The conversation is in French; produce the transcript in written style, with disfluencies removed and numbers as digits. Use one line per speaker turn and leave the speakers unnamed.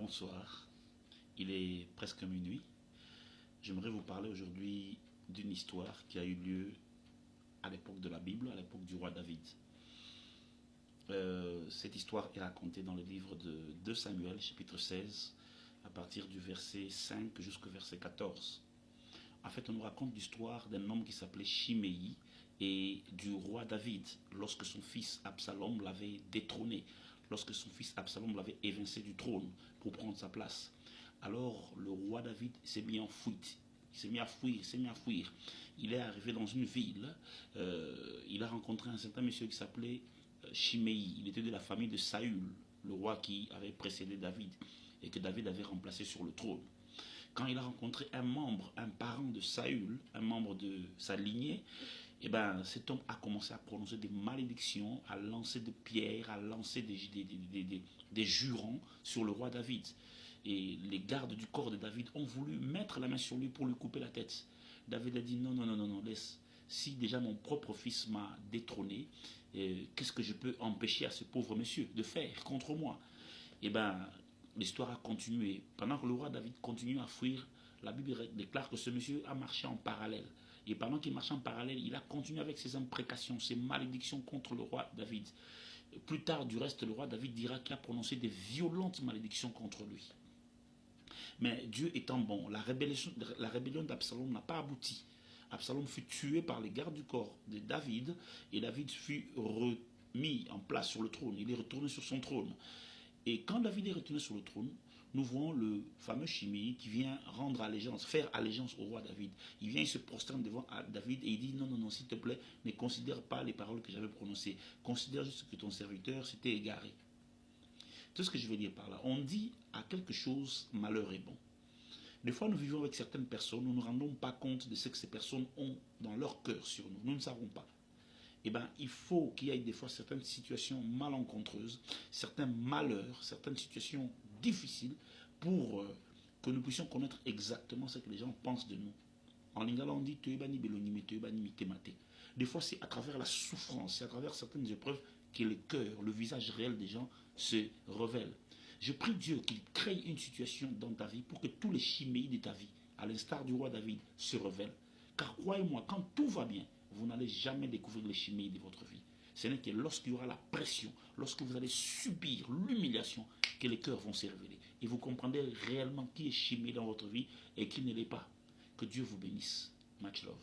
Bonsoir, il est presque minuit. J'aimerais vous parler aujourd'hui d'une histoire qui a eu lieu à l'époque de la Bible, à l'époque du roi David. Cette histoire est racontée dans le livre de 2 Samuel, chapitre 16, à partir du verset 5 jusqu'au verset 14. En fait, on nous raconte l'histoire d'un homme qui s'appelait Chiméi et du roi David, lorsque son fils Absalom l'avait détrôné, lorsque son fils Absalom l'avait évincé du trône pour prendre sa place. Alors le roi David s'est mis en fuite. Il s'est mis à fuir. Il est arrivé dans une ville. Il a rencontré un certain monsieur qui s'appelait Chiméi. Il était de la famille de Saül, le roi qui avait précédé David et que David avait remplacé sur le trône. Quand il a rencontré un membre, un parent de Saül, un membre de sa lignée, eh ben, cet homme a commencé à prononcer des malédictions, à lancer des pierres, à lancer des jurons sur le roi David. Et les gardes du corps de David ont voulu mettre la main sur lui pour lui couper la tête. David a dit non, non, non, non, non, laisse. Si déjà mon propre fils m'a détrôné, qu'est-ce que je peux empêcher à ce pauvre monsieur de faire contre moi? Eh bien, l'histoire a continué. Pendant que le roi David continue à fuir, la Bible déclare que ce monsieur a marché en parallèle. Et pendant qu'il marchait en parallèle, il a continué avec ses imprécations, ses malédictions contre le roi David. Plus tard, du reste, le roi David dira qu'il a prononcé des violentes malédictions contre lui. Mais Dieu étant bon, la rébellion d'Absalom n'a pas abouti. Absalom fut tué par les gardes du corps de David et David fut remis en place sur le trône. Il est retourné sur son trône. Et quand David est retourné sur le trône, nous voyons le fameux Chiméi qui vient rendre allégeance, faire allégeance au roi David. Il vient, il se prosterne devant David et il dit non, non, non, s'il te plaît, ne considère pas les paroles que j'avais prononcées. Considère juste que ton serviteur s'était égaré. Tout ce que je veux dire par là, on dit à quelque chose, malheur est bon. Des fois, nous vivons avec certaines personnes, nous ne nous rendons pas compte de ce que ces personnes ont dans leur cœur sur nous. Nous ne savons pas. Eh bien, il faut qu'il y ait des fois certaines situations malencontreuses, certains malheurs, certaines situations difficiles pour que nous puissions connaître exactement ce que les gens pensent de nous. En lingala, on dit des fois, c'est à travers la souffrance, c'est à travers certaines épreuves que le cœur, le visage réel des gens se révèle. Je prie Dieu qu'il crée une situation dans ta vie pour que tous les chiméis de ta vie, à l'instar du roi David, se révèlent. Car croyez-moi, quand tout va bien, vous n'allez jamais découvrir les chiméis de votre vie. Ce n'est que lorsqu'il y aura la pression, lorsque vous allez subir l'humiliation, que les cœurs vont se révéler. Et vous comprendrez réellement qui est chiméi dans votre vie et qui ne l'est pas. Que Dieu vous bénisse. Much love.